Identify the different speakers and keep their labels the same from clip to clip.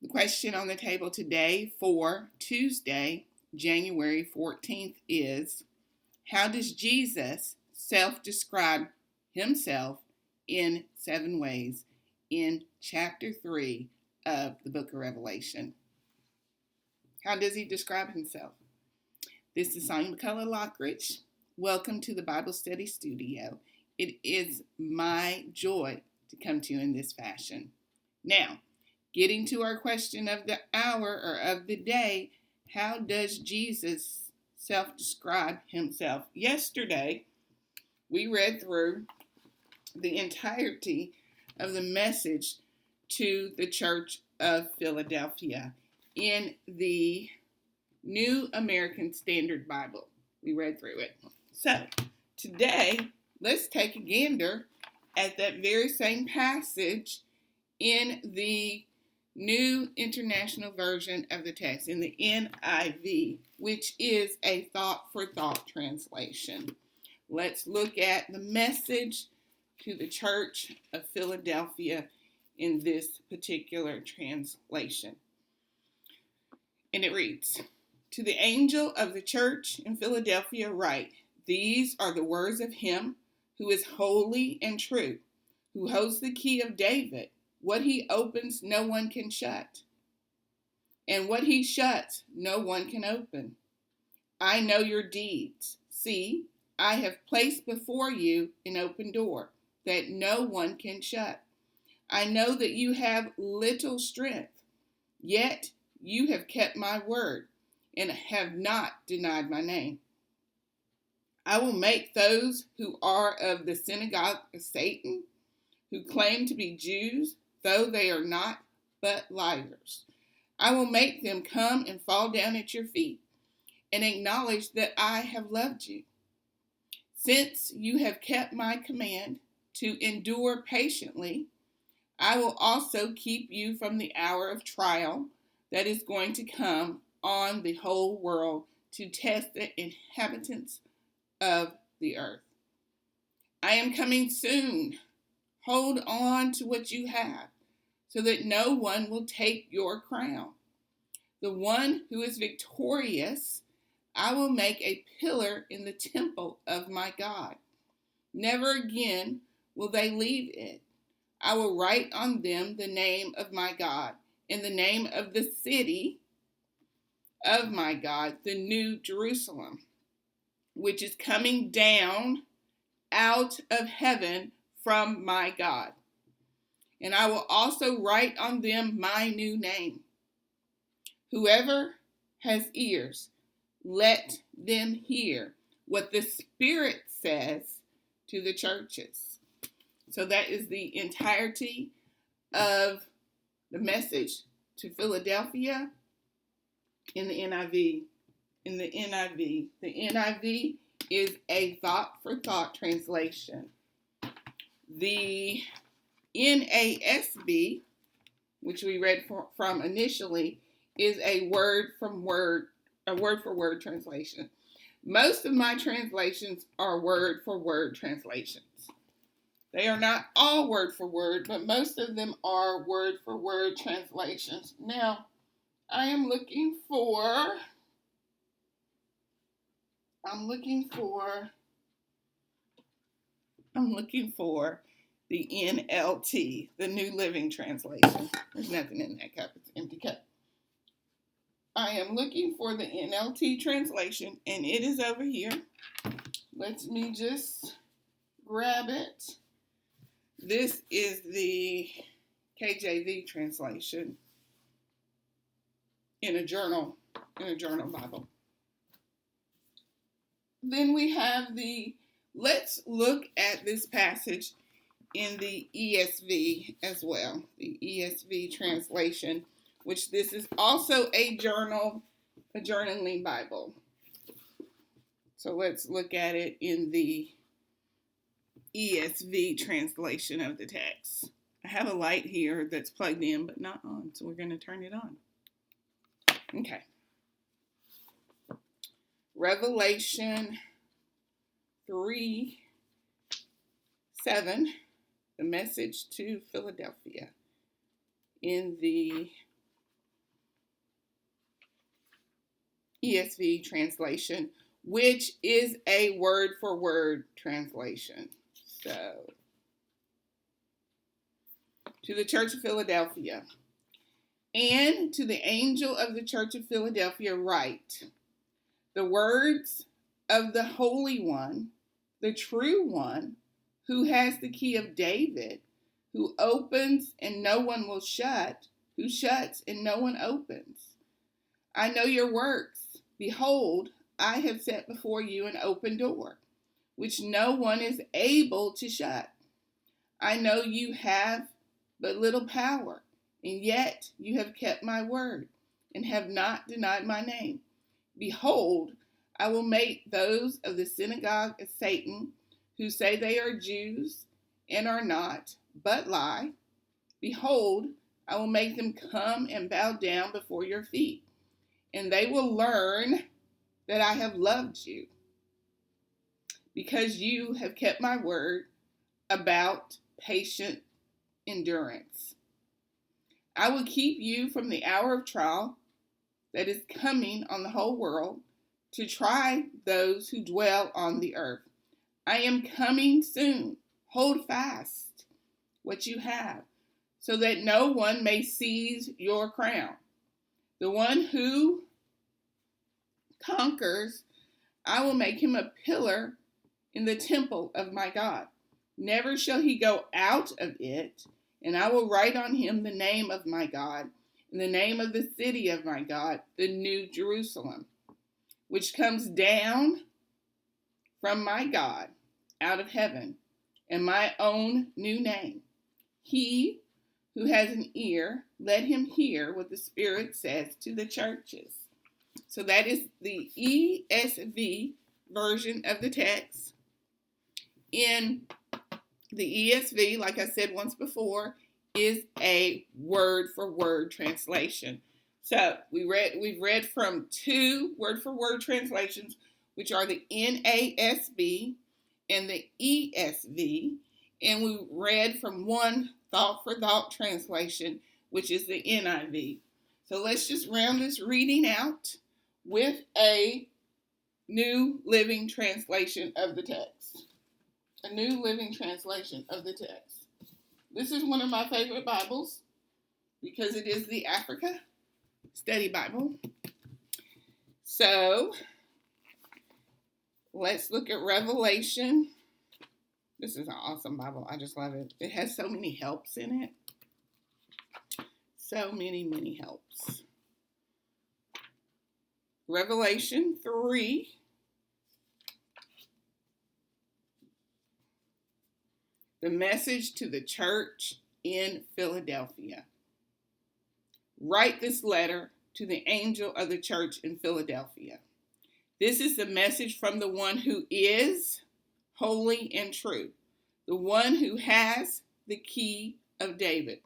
Speaker 1: The question on the table today for Tuesday, January 14th is, how does Jesus self-describe himself in 7 ways in chapter 3 of the book of Revelation? How does he describe himself? This is Sonia McCullough Lockridge. Welcome to the Bible Study Studio. It is my joy to come to you in this fashion. Now, getting to our question of the hour or of the day, how does Jesus self-describe himself? Yesterday, we read through the entirety of the message to the Church of Philadelphia in the New American Standard Bible. We read through it. So, today, let's take a gander at that very same passage in the New International Version of the text, in the NIV, which is a thought-for-thought translation. Let's look at the message to the Church of Philadelphia in this particular translation. And it reads, "To the angel of the church in Philadelphia write, these are the words of him who is holy and true, who holds the key of David. What he opens, no one can shut. And what he shuts, no one can open. I know your deeds. See, I have placed before you an open door that no one can shut. I know that you have little strength, yet you have kept my word and have not denied my name. I will make those who are of the synagogue of Satan, who claim to be Jews, though they are not, but liars. I will make them come and fall down at your feet and acknowledge that I have loved you. Since you have kept my command to endure patiently, I will also keep you from the hour of trial that is going to come on the whole world to test the inhabitants of the earth. I am coming soon. Hold on to what you have, so that no one will take your crown. The one who is victorious, I will make a pillar in the temple of my God. Never again will they leave it. I will write on them the name of my God, and the name of the city of my God, the New Jerusalem, which is coming down out of heaven from my God. And I will also write on them my new name. Whoever has ears, let them hear what the Spirit says to the churches." So that is the entirety of the message to Philadelphia in the NIV. The NIV is a thought-for-thought translation. The NASB, which we read from initially, is a word-for-word translation. Most of my translations are word-for-word translations. They are not all word-for-word, but most of them are word-for-word translations. Now, I'm looking for the NLT, the New Living Translation. There's nothing in that cup. It's an empty cup. I am looking for the NLT translation, and it is over here. Let me just grab it. This is the KJV translation in a journal Bible. Then we have let's look at this passage in the ESV as well, the ESV translation, which this is also a journaling Bible. So let's look at it in the ESV translation of the text. I have a light here that's plugged in but not on, so we're going to turn it on. Okay. Revelation 3:7, the message to Philadelphia in the ESV translation, which is a word-for-word translation. So, to the Church of Philadelphia. And to the angel of the Church of Philadelphia write, the words of the Holy One, the true One, who has the key of David, who opens and no one will shut, who shuts and no one opens. I know your works. Behold, I have set before you an open door, which no one is able to shut. I know you have but little power, and yet you have kept my word, and have not denied my name. Behold, I will make those of the synagogue of Satan, who say they are Jews, and are not, but lie. Behold, I will make them come and bow down before your feet, and they will learn that I have loved you, because you have kept my word about patient endurance. I will keep you from the hour of trial that is coming on the whole world to try those who dwell on the earth. I am coming soon. Hold fast what you have, so that no one may seize your crown. The one who conquers, I will make him a pillar in the temple of my God. Never shall he go out of it, and I will write on him the name of my God, and the name of the city of my God, the New Jerusalem, which comes down from my God out of heaven, and my own new name. He who has an ear, let him hear what the Spirit says to the churches. So that is the ESV version of the text. In the ESV, like I said once before, is a word-for-word translation. So we've read from two word-for-word translations, which are the NASB and the ESV, and we read from one thought-for-thought translation, which is the NIV. So let's just round this reading out with a New Living Translation of the text. A New Living Translation of the text. This is one of my favorite Bibles because it is the Africa Study Bible. So let's look at Revelation. This is an awesome Bible. I just love it. It has so many helps in it. So many helps. Revelation 3. The message to the church in Philadelphia. Write this letter to the angel of the church in Philadelphia. This is the message from the one who is holy and true, the one who has the key of David.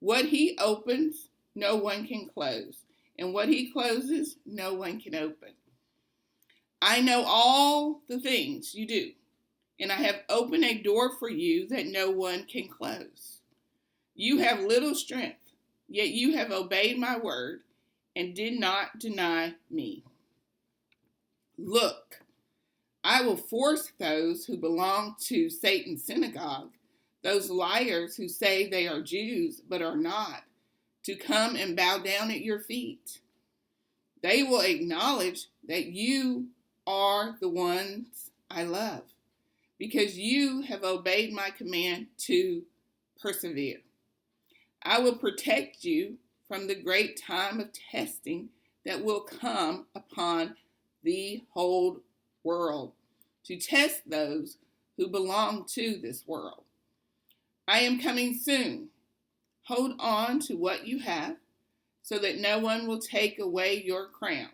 Speaker 1: What he opens, no one can close, and what he closes, no one can open. I know all the things you do, and I have opened a door for you that no one can close. You have little strength, yet you have obeyed my word and did not deny me. Look, I will force those who belong to Satan's synagogue, those liars who say they are Jews but are not, to come and bow down at your feet. They will acknowledge that you are the ones I love, because you have obeyed my command to persevere. I will protect you from the great time of testing that will come upon the whole world, to test those who belong to this world. I am coming soon. Hold on to what you have, so that no one will take away your crown.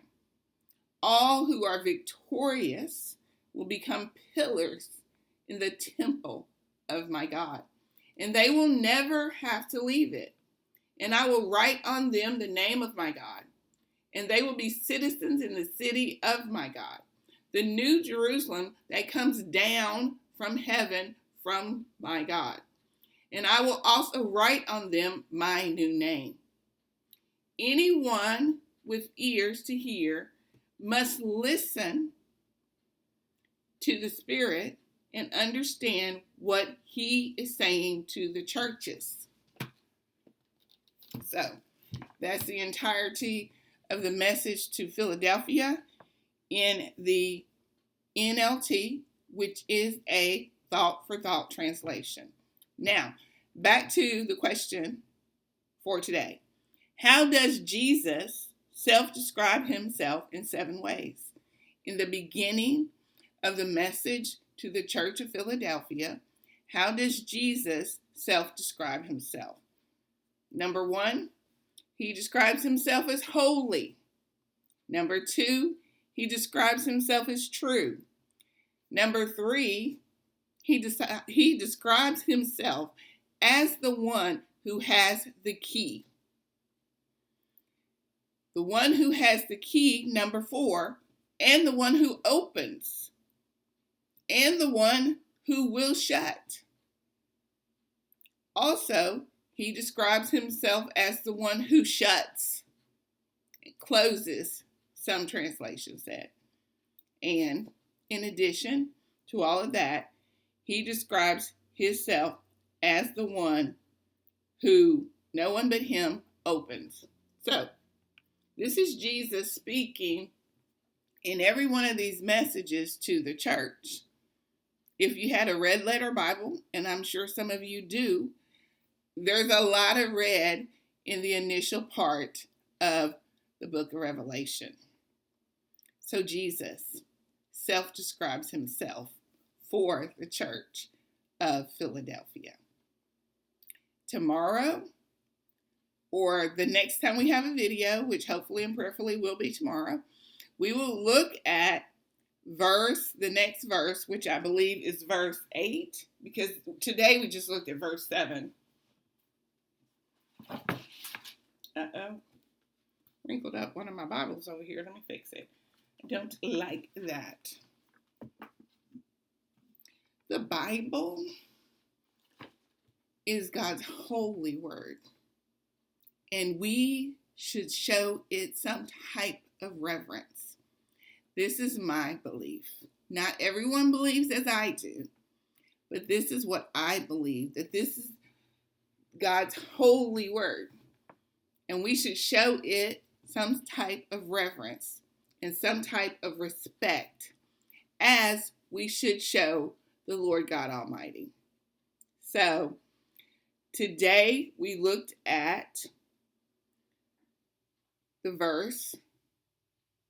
Speaker 1: All who are victorious will become pillars in the temple of my God, and they will never have to leave it. And I will write on them the name of my God, and they will be citizens in the city of my God, the New Jerusalem that comes down from heaven from my God. And I will also write on them my new name. Anyone with ears to hear, must listen to the Spirit and understand what he is saying to the churches. So that's the entirety of the message to Philadelphia in the NLT, which is a thought-for-thought translation. Now, back to the question for today. How does Jesus self-describe himself in 7 ways? In the beginning of the message to the Church of Philadelphia, how does Jesus self-describe himself? Number 1, he describes himself as holy. Number 2, he describes himself as true. Number 3, he describes himself as the one who has the key. The one who has the key, number 4, and the one who opens, and the one who will shut. Also, he describes himself as the one who shuts, closes, some translations said. And in addition to all of that, he describes himself as the one who no one but him opens. So, this is Jesus speaking in every one of these messages to the church. If you had a red letter Bible, and I'm sure some of you do, there's a lot of red in the initial part of the book of Revelation. So Jesus self-describes himself for the church of Philadelphia. Tomorrow, or the next time we have a video, which hopefully and prayerfully will be tomorrow, we will look at the next verse, which I believe is verse 8, because today we just looked at verse 7. Wrinkled up one of my Bibles over here. Let me fix it. I don't like that. The Bible is God's holy word, and we should show it some type of reverence. This is my belief. Not everyone believes as I do, but this is what I believe, that this is God's holy word, and we should show it some type of reverence and some type of respect, as we should show the Lord God Almighty. So, today we looked at the verse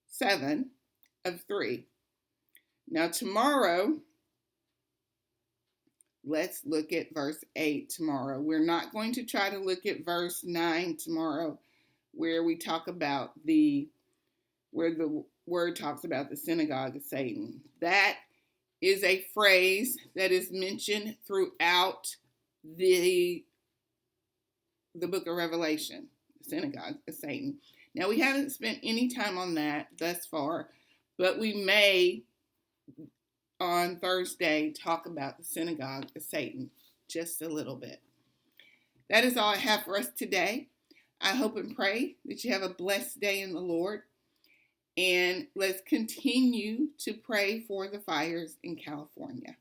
Speaker 1: 7 of 3. Now tomorrow, let's look at verse 8 tomorrow. We're not going to try to look at verse 9 tomorrow, where we talk about where the word talks about the synagogue of Satan. That is a phrase that is mentioned throughout the book of Revelation, the synagogue of Satan. Now, we haven't spent any time on that thus far, but we may on Thursday talk about the synagogue of Satan just a little bit. That is all I have for us today. I hope and pray that you have a blessed day in the Lord. And let's continue to pray for the fires in California.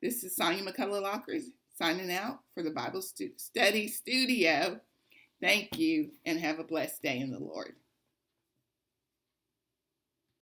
Speaker 1: This is Sonia McCullough-Lockridge signing out for the Bible Study Studio. Thank you, and have a blessed day in the Lord.